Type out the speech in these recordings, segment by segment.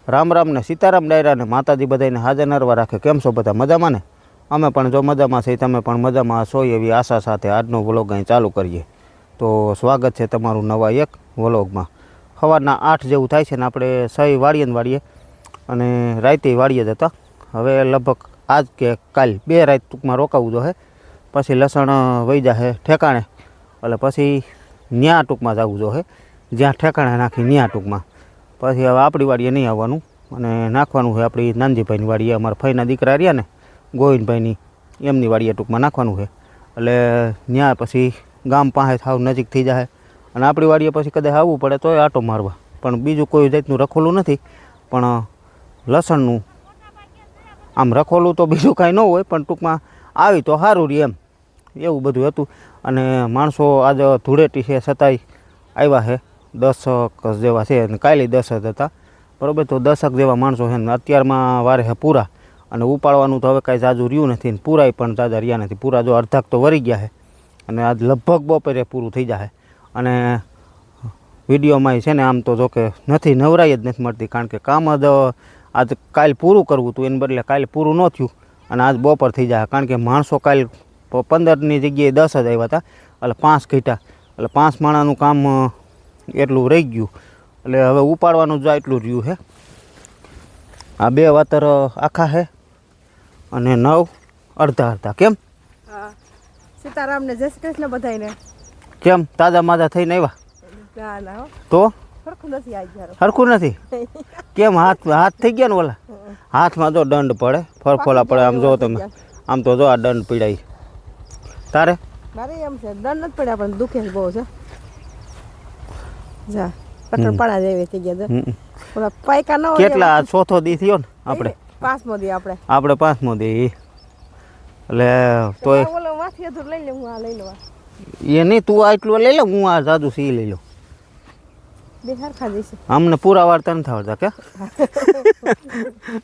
રામ રામ ને સીતારામ ડાયરા ને માતાજી બધાને હાજર નરવા રાખે. કેમ છો બધા? મજામાં ને? અમે પણ જો મજામાં છીએ, તમે પણ મજામાં છો એવી આશા સાથે આજનો વ્લોગ અહીં ચાલુ કરીએ. તો સ્વાગત છે તમારું નવા એક વ્લોગમાં. સવારના 8 જેવું થાય છે ને આપણે 6 વાડીએ અને રાતે વાડીએ જ હતા. હવે લગભગ આજ કે કાલ 2 રાત ટૂંકમાં રોકાવું જોઈએ, પછી લસણ વહી જાય ઠેકાણે, એટલે પછી ન્યા ટૂંકમાં જવું જોઈએ, જ્યાં ઠેકાણે નાખી ન્યા ટૂંકમાં. પછી હવે આપણી વાડીએ નહીં આવવાનું અને નાખવાનું છે આપણી નાનજીભાઈની વાડીએ, અમારા ફઈના દીકરા રહ્યા ને ગોવિંદભાઈની, એમની વાડીએ ટૂંકમાં નાખવાનું છે. એટલે ત્યાં પછી ગામ પાસે થાવ નજીક થઈ જાય અને આપણી વાડીએ પછી કદાચ આવવું પડે તોય આટો મારવા. પણ બીજું કોઈ જાતનું રખોલું નથી, પણ લસણનું આમ રખોલું તો બીજું કાંઈ ન હોય, પણ ટૂંકમાં આવી તો સારું રહે એમ, એવું બધું હતું. અને માણસો આજે ધૂળેટી છે છતાંય આવ્યા છે 10 જેવા છે અને કાલે 10 જ હતા, બરાબર. તો 10 જેવા માણસો છે ને અત્યારમાં વારે છે પૂરા, અને ઉપાડવાનું તો હવે કાંઈ જાજુ રહ્યું નથી ને પૂરાય પણ જાજા રહ્યા નથી. પૂરા જો અડધાક તો વરી ગયા છે અને આજ લગભગ બપોરે પૂરું થઈ જાય. અને વિડીયોમાં છે ને આમ તો જો કે નથી, નવરાઈ જ નથી મળતી, કારણ કે કામ જ આજ કાલે પૂરું કરવું હતું, એને બદલે કાલે પૂરું ન થયું અને આજ બપોર થઈ જાય. કારણ કે માણસો કાલે 15ની જગ્યાએ 10 જ આવ્યા હતા, એટલે 5 ઘટ્યા, એટલે 5 માણાનું કામ એટલું રહી ગયું. એટલે હવે ઉપાડવાનું જ એટલું રહ્યું છે. આ 2 વાતર આખા છે અને 9 અડધા. કેમ? સીતારામ ને જય શ્રી કૃષ્ણ બધાને. કેમ તાજા માજા થઈને આવ્યા? ના ના તો સરખું નથી આજ જરા. સરખું નથી કેમ? હાથ થઈ ગયા ને ઓલા હાથમાં જો દંડ પડે, ફરફોલા પડે. આમ જો તમે, આમ તો જો આ દંડ પીડાય. તારે? મારે એમ છે, દંડ નથી પડ્યા પણ દુખે બહુ છે. જા પટણ પાડા જેવી થઈ ગયા. ઓલા પાયકા ન હોય. કેટલા ચોથો દી થયો ને આપણે? 5મો દી આપણે 5મો દી. એટલે તોય ઓલો માથી અધૂર લઈ લે, હું આ લઈ લઉં. એ નહીં, તું આટલું લઈ લે, હું આ જાદુ સી લઈ લઉં. બે સરખા જઈશું. અમને પૂરા વાર્તા નથી આવડતા કે?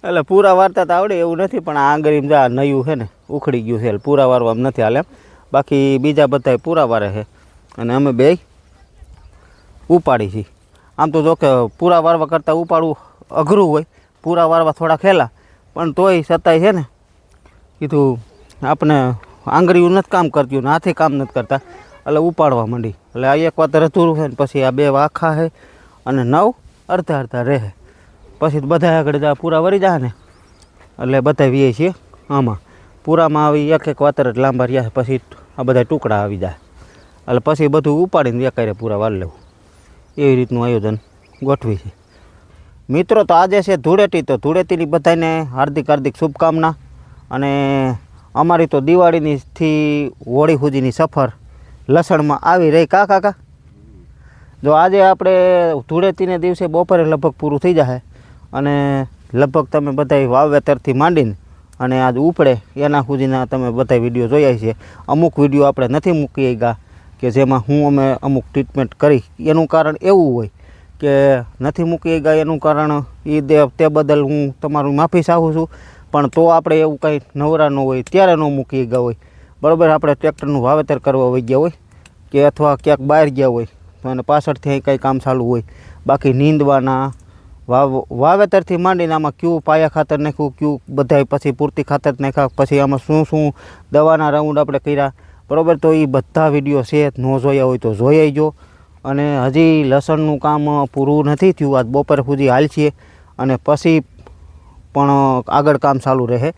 એટલે પૂરા વાર્તા તો આવડે એવું નથી, પણ આ આંગળીમાં જા નયું છે ને ઉખડી ગયું છે, એટલે પૂરા વારવામાં નથી હાલે. બાકી બીજા બધા પૂરા વારે છે અને અમે બે ઉપાડી છીએ. આમ તો જો કે પૂરા વારવા કરતાં ઉપાડવું અઘરું હોય, પૂરા વારવા થોડા ખેલા, પણ તોય છતાંય છે ને કીધું આપણે આંગળીઓ નથી કામ કરતી ને હાથે કામ નથી કરતા, એટલે ઉપાડવા માંડી. એટલે આ એક વાત અધૂરું છે ને પછી આ 2 આખા છે અને 9 અડધા રહે. પછી બધા આગળ જા પૂરા વરી જાય ને એટલે બધા વીએ છીએ આમાં. પૂરામાં આવી એક વાતર જ લાંબા રહ્યા, પછી આ બધા ટુકડા આવી જાય, એટલે પછી બધું ઉપાડીને એકારે પૂરા વાર લેવું, એવી રીતનું આયોજન ગોઠવી છે. મિત્રો તો આજે છે ધૂળેટી, તો ધૂળેટીની બધાને હાર્દિક શુભકામના. અને અમારી તો દિવાળીથી હોળી સુધીની સફર લસણમાં આવી રહી. કાકા જો આજે આપણે ધૂળેટીને દિવસે બપોરે લગભગ પૂરું થઈ જશે અને લગભગ તમે બધા વાવેતરથી માંડીને અને આજ ઉપડે એના સુધીના તમે બધા વિડીયો જોયા છે. અમુક વિડીયો આપણે નથી મૂકી ગયા કે જેમાં અમે અમુક ટ્રીટમેન્ટ કરી. એનું કારણ એવું હોય કે નથી મૂકી ગયા, એનું કારણ તે બદલ હું તમારું માફી ચાહું છું. પણ તો આપણે એવું કંઈ નવરા ન હોય ત્યારે ન મૂકી ગયા હોય, બરાબર. આપણે ટ્રેક્ટરનું વાવેતર કરવા વહી ગયા હોય કે અથવા ક્યાંક બહાર ગયા હોય અને પાછળથી અહીં કંઈ કામ ચાલુ હોય. બાકી નીંદવાના વાવેતરથી માંડીને આમાં ક્યું પાયા ખાતર નાખ્યું, ક્યું બધાય પછી પૂરતી ખાતર નાખ્યા, પછી આમાં શું દવાના રાઉન્ડ આપણે કર્યા, બરાબર. તો એ બધા વિડીયો છે, ન જોયા હોય તો જોઈ આવજો. અને હજી લસણનું કામ પૂરું નથી થયું, આજ બપોર સુધી હાલ છીએ અને પછી પણ આગળ કામ ચાલુ રહે.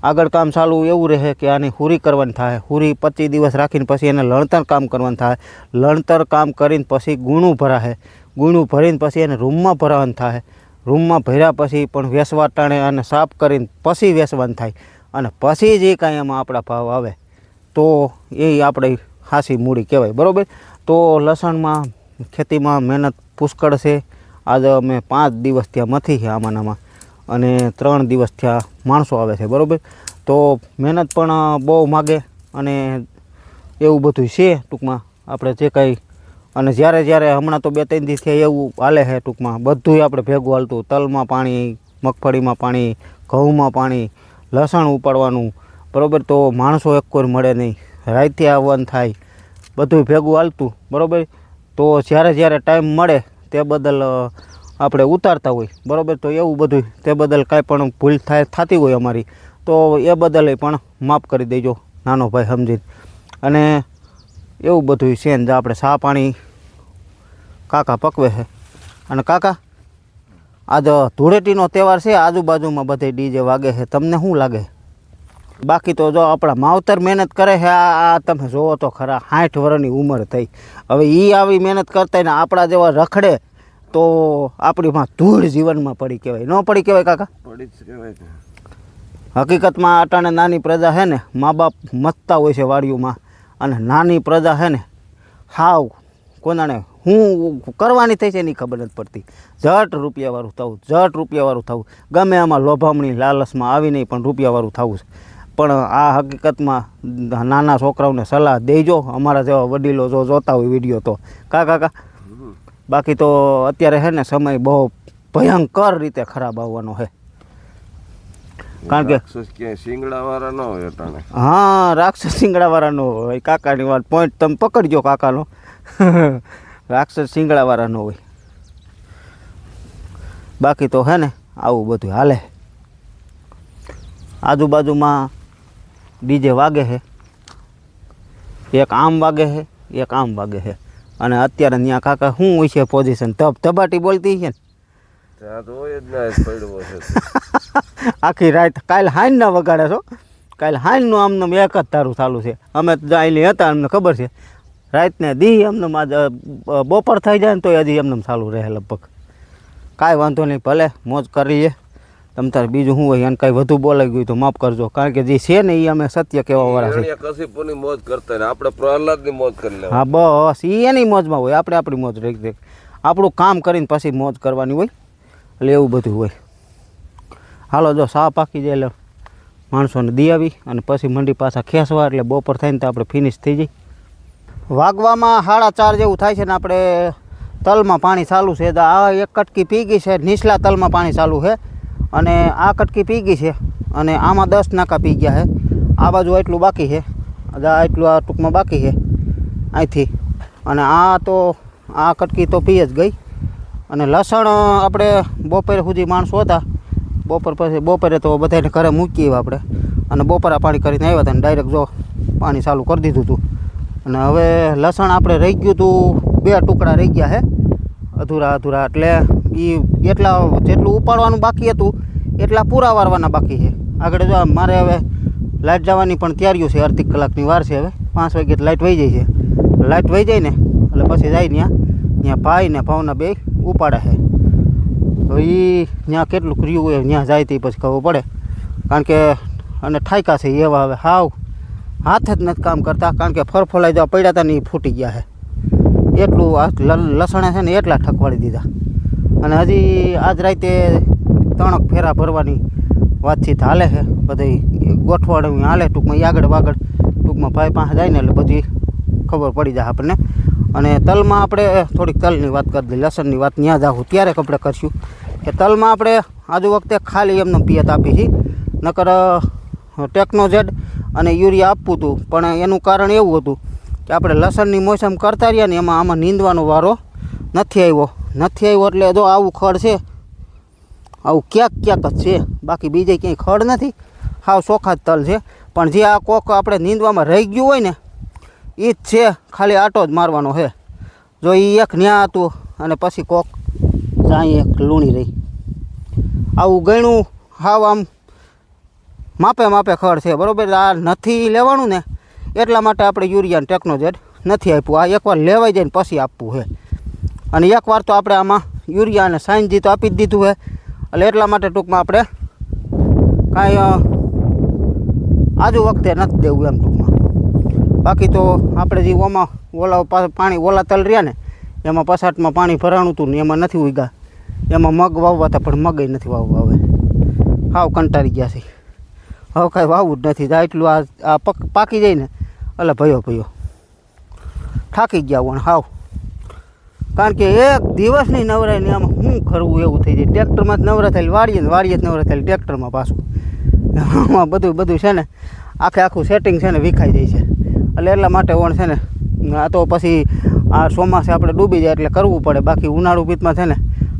આગળ કામ ચાલુ એવું રહે કે આની હુરી કરવાની થાય. હુરી 25 દિવસ રાખીને પછી એને લણતર કામ કરવાનું થાય. લણતર કામ કરીને પછી ગુણું ભરાશે. ગુણું ભરીને પછી એને રૂમમાં ભરવાનું થાય. રૂમમાં ભર્યા પછી પણ વેસવા ટાણે અને સાફ કરીને પછી વેસવાનું થાય. અને પછી જે કાંઈ એમાં આપણા ભાવ આવે તો એ આપણે ખાસી મૂડી કહેવાય, બરાબર. તો લસણમાં ખેતીમાં મહેનત પુષ્કળ છે. આજે અમે 5 દિવસ ત્યાં મથી છે આમાં અને 3 દિવસ થયા માણસો આવે છે, બરાબર. તો મહેનત પણ બહુ માગે અને એવું બધું છે ટૂંકમાં આપણે જે કાંઈ. અને જ્યારે હમણાં તો 2-3 દિવસ થયા એવું હાલે છે ટૂંકમાં, બધું આપણે ભેગું હાલતું. તલમાં પાણી, મગફળીમાં પાણી, ઘઉંમાં પાણી, લસણ ઉપાડવાનું, બરાબર. તો માણસો એક કોઈ મળે નહીં, રાતે આવવાનું થાય, બધું ભેગું હાલતું, બરાબર. તો જ્યારે ટાઈમ મળે તે બદલ આપણે ઉતારતા હોય બરાબર, તો એવું બધું તે બદલ કાંઈ પણ ભૂલ થતી હોય અમારી તો એ બદલે પણ માફ કરી દેજો નાનો ભાઈ સમજીને. અને એવું બધું છે ને આપણે ચા પાણી કાકા પકવે છે. અને કાકા આજ ધૂળેટીનો તહેવાર છે, આજુબાજુમાં બધે ડીજે વાગે છે, તમને શું લાગે? બાકી તો જો આપણા માવતર મહેનત કરે છે, આ તમે જોવો તો ખરા 60 વર્ષની ઉંમર થઈ, હવે એ આવી મહેનત કરતા ને આપણા જેવા રખડે તો આપણીમાં ધૂળ જીવનમાં પડી કહેવાય, ન પડી કહેવાય કાકા? પડી જ કહેવાય કે. હકીકતમાં અટાણે નાની પ્રજા છે ને મા બાપ મથતા હોય છે વાડીઓમાં, અને નાની પ્રજા છે ને હાવ કોનાને હું કરવાની થઈ છે એની ખબર નથી પડતી. જટ રૂપિયાવાળું થવું, જટ રૂપિયાવાળું થવું, ગમે આમાં લોભામણી લાલચમાં આવી નહીં પણ રૂપિયાવાળું થવું છે. પણ આ હકીકતમાં નાના છોકરાઓને સલાહ દેજો, અમારા જેવા વડીલો જો જોતા હોય વિડીયો તો કાકા. બાકી તો અત્યારે છે ને સમય બહુ ભયંકર રીતે ખરાબ આવવાનો છે. કારણ કે ક્યાંય શિંગડાવાળા ન હોય અટાણે. હા, રાક્ષસ શિંગડાવાળા ન હોય. કાકાની વાત પોઈન્ટ તમે પકડજો કાકાનો. રાક્ષસ શિંગડાવાળા ન હોય. બાકી તો હે ને આવું બધું હાલે. આજુબાજુમાં ડીજે વાગે છે, એક આમ વાગે છે, એક આમ વાગે છે. અને અત્યારે ત્યાં કાકા શું હોય છે પોઝિશન? ધબાટી બોલતી છે ને ત્યાં તો હોય જ ના પડવો છે. આખી રાત કાલે હાઈનના વગાડે છો, કાલે હાઈનનું આમનું એક જ તારું ચાલુ છે. અમે તો જાયેલી હતા, અમને ખબર છે રાતને દી અમને બપોર થઈ જાય ને તો હજી એમને ચાલુ રહે લગભગ. કાંઈ વાંધો નહીં, ભલે મોજ કરી લઈએ. તમ તારે બીજું શું હોય? એને કાંઈ વધુ બોલાઈ ગયું તો માફ કરજો, કારણ કે જે છે ને એ અમે સત્ય કહેવાવાળા છે. કસીપોની મોજ કરતા ને આપણે પ્રહલાદની મોજ કરી લેવા. હા બસ, એ એની મોજમાં હોય, આપણે આપણી મોજ રહી દે. આપણું કામ કરીને પછી મોજ કરવાની હોય, એટલે એવું બધું હોય. હાલો જો સા પાકી જાય એટલે માણસોને દી આવી અને પછી મંડી પાછા ખેંચવા, એટલે બપોર થઈને તો આપણે ફિનિશ થઈ જઈએ. વાગવામાં 4:30 જેવું થાય છે ને આપણે તલમાં પાણી ચાલુ છે. આ એક કટકી પી ગઈ છે, નીચલા તલમાં પાણી ચાલુ છે, અને આ કટકી પી ગઈ છે, અને આમાં 10 નાકા પી ગયા છે. આ બાજુ એટલું બાકી છે, એટલું આ ટૂંકમાં બાકી છે અહીંથી. અને આ તો આ કટકી તો પી જ ગઈ. અને લસણ આપણે બપોરે સુધી માણસો હતા, બપોરે તો બધાને ઘરે મૂકી આવ્યા આપણે, અને બપોરા પાણી કરીને આવ્યા હતા ને ડાયરેક્ટ જો પાણી ચાલુ કરી દીધું હતું. અને હવે લસણ આપણે રહી ગયું હતું, 2 ટુકડા રહી ગયા છે અધૂરા, એટલે એ એટલા જેટલું ઉપાડવાનું બાકી હતું એટલા પૂરા વારવાના બાકી છે. આગળ જો મારે હવે લાઇટ જવાની પણ તૈયારીઓ છે, અડધી કલાકની વાર છે. હવે 5 વાગે લાઇટ વહી જાય છે. લાઇટ વહી જાય ને એટલે પછી જાય ત્યાં ભાઈ ને ભાવના બે ઉપાડે છે. તો એ ત્યાં કેટલું કર્યું હોય ત્યાં જાય તે પછી ખબર પડે, કારણ કે અને ઠાયકા છે એવા હવે હાવ હાથ જ નથી કામ કરતા, કારણ કે ફરફોલાઈ જવા પડ્યા હતા ને એ ફૂટી ગયા છે. એટલું આ લસણે છે ને એટલા ઠકવાડી દીધા. અને હજી આજ રાતે 3 ફેરા ભરવાની વાતચીત હાલે છે, બધી ગોઠવાડું હાલે ટૂંકમાં. એ આગળ વાગળ ટૂંકમાં ભાઈ પાસે જાય ને એટલે બધી ખબર પડી જાય આપણને. અને તલમાં આપણે થોડીક તલની વાત કરી દઈએ, લસણની વાત ત્યાં જાઉં ત્યારે આપણે કરશું કે તલમાં આપણે આજુ વખતે ખાલી એમને પિયત આપી છે, નકર ટેકનોજેડ અને યુરિયા આપવું હતું. પણ એનું કારણ એવું હતું કે આપણે લસણની મોસમ કરતા રહ્યા ને એમાં આમાં નીંદવાનો વારો નથી આવ્યો એટલે જો આવું ખડ છે, આવું ક્યાંક જ છે, બાકી બીજે ક્યાંય ખડ નથી, હાવ ચોખ્ખા જ તલ છે. પણ જે આ કોક આપણે નીંદવામાં રહી ગયું હોય ને એ જ છે, ખાલી આટો જ મારવાનો છે. જો એ એક ન્યા હતું અને પછી કોક ત્યાં એક લૂણી રહી, આવું ગણું હાવ આમ માપે ખડ છે બરાબર. આ નથી લેવાનું ને એટલા માટે આપણે યુરિયા ટેકનોજેડ નથી આપ્યું. આ એકવાર લેવાઈ જાય ને પછી આપવું છે. અને એકવાર તો આપણે આમાં યુરિયા અને સાઇનજી તો આપી જ દીધું છે, એટલે એટલા માટે ટૂંકમાં આપણે કાંઈ આજુ વખતે નથી દેવું એમ ટૂંકમાં. બાકી તો આપણે જે પાણી ઓલા તલ રહ્યા ને એમાં પસાટમાં પાણી ભરાણું હતું ને એમાં નથી ઉગ્યા, એમાં મગ વાવવા હતા પણ મગય નથી વાવવા. હવે હાવ કંટાળી ગયા છે, હવે કાંઈ વાવવું જ નથી. એટલું આ પાકી જાય ને એટલે ભયો થાકી ગયા વણ હાવ. કારણ કે એક દિવસની નવરાઈને આમાં શું કરવું એવું થઈ જાય. ટ્રેક્ટરમાં જ નવરા થાય, વાડીએ જ નવરા થાય, ટ્રેક્ટરમાં પાછું આમાં બધું છે ને આખું સેટિંગ છે ને વિખાઈ જાય છે. એટલે એટલા માટે વણ છે ને આ તો પછી આ ચોમાસે આપણે ડૂબી જાય એટલે કરવું પડે. બાકી ઉનાળુ પીતમાં છે ને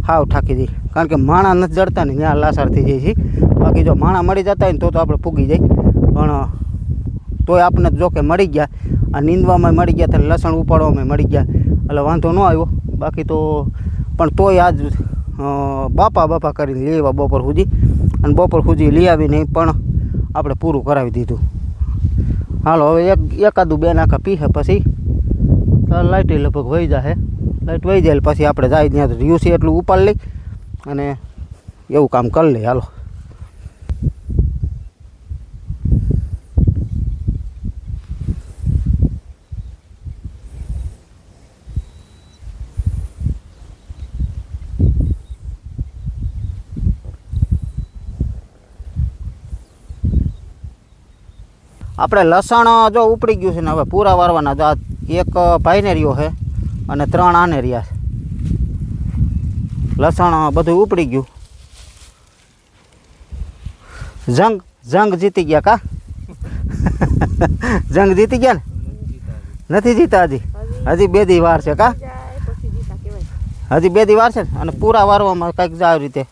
હાવ થાકી જઈ, કારણ કે માણા નથી જડતા ને ત્યાં લાસાર થઈ જાય છે. બાકી જો માણા મળી જતા હોય ને તો આપણે ફૂગી જાય, પણ તોય આપણને જો કે મળી ગયા. આ નીંદવામાં મળી ગયા, ત્યારે લસણ ઉપાડવામાં મળી ગયા, એટલે વાંધો ન આવ્યો. બાકી તો પણ તોય આજ બાપા કરીને લેવા બપોર સુધી, અને બપોર સુધી લઈ આવીને પણ આપણે પૂરું કરાવી દીધું. હાલો હવે એકાદું બે નાખા પીશે પછી લાઇટ લગભગ વહી જાય. લાઇટ વહી જાય પછી આપણે જાય ત્યાં તો રહ્યું છે એટલું ઉપાડ લઈ અને એવું કામ કરી લઈએ. હાલો આપણે લસણ જો ઉપડી ગયું છે ને હવે પૂરા વારવાના. જો આ એક ભાઈને રહ્યો છે અને 3 આને રહ્યા છે. લસણ બધું ઉપડી ગયું. જંગ જીતી ગયા કા? જંગ જીતી ગયા ને? નથી જીતા હજી? હજી 2 દી વાર છે કા? હજી 2 દી વાર છે ને? અને પૂરા વારવામાં કંઈક આવી રીતે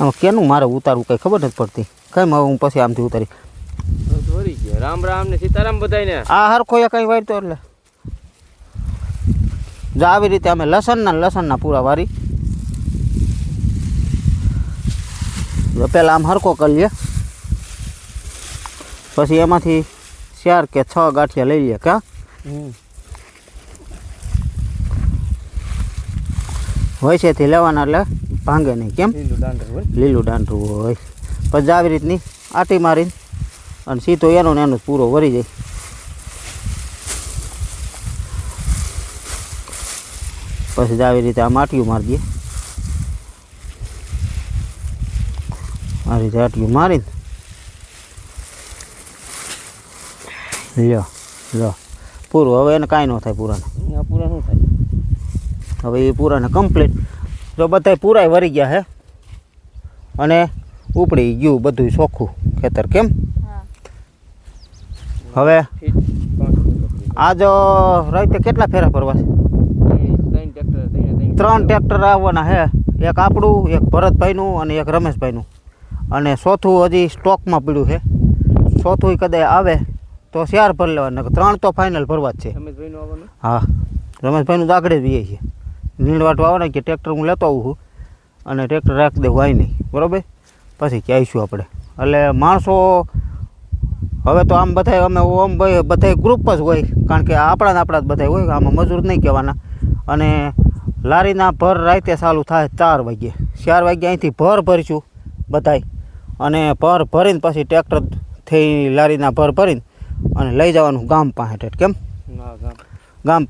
આમાં કેનું મારે ઉતારવું કંઈ ખબર નથી પડતી. કઈ હું પછી આમથી ઉતારી રામ રામ ને સીતારામ બધાયને. આ હરખો એ કઈ વારતો એટલે જો આવી રીતે અમે લસણના પૂરા વારી. પહેલાં આમ હરખો કરી લઈએ, પછી એમાંથી 4 કે 6 ગાંઠિયા લઈ લઈએ. કા વૈસેથી લેવાના એટલે ભાંગે નહીં. કેમ? લીલું દાંડરું હોય. પછી આવી રીતની આટી મારીને અને સીધો એનો ને એનો પૂરો વરી જાય. પછી આવી રીતે આમ આટિયું મારી દઈએ. આ રીતે આટિયું મારીને લ્યો પૂરું. હવે એને કાંઈ ન થાય પૂરાને. પૂરા શું થાય? હવે એ પૂરાને કમ્પ્લીટ. જો બધા પૂરાય વરી ગયા છે અને ઉપડી ગયું બધું ચોખ્ખું ખેતર. કેમ? હવે આજ રાતે કેટલા ફેરા ભરવા છે? 3 ટ્રેક્ટર આવવાના છે. એક આપણું, એક ભરતભાઈનું અને એક રમેશભાઈનું, અને ચોથું હજી સ્ટોકમાં પડ્યું છે. ચોથું કદાચ આવે તો 4 ભરી લેવાના, 3 તો ફાઇનલ ભરવા જ છે. હા, રમેશભાઈનું દાખલે જ જઈએ છીએ. નીણવાટું આવવાના કે ટ્રેક્ટર હું લેતો આવું છું અને ટ્રેક્ટર રાખી દેવું આવી નહીં, બરાબર? પછી ક્યાંયશું આપણે. એટલે માણસો હવે તો આમ બધા અમે ઓમ ભાઈ બધા ગ્રુપ જ હોય, કારણ કે આપણા જ બધા હોય. આમાં મજૂર નહીં કહેવાના. અને લારીના ભર રાતે ચાલુ થાય 4 વાગ્યે. 4 વાગ્યે અહીંથી ભર ભરીશું બધાય, અને ભર ભરીને પછી ટ્રેક્ટરથી લારીના ભર ભરીને અને લઈ જવાનું ગામ પાસે. કેમ? ગામ પાસે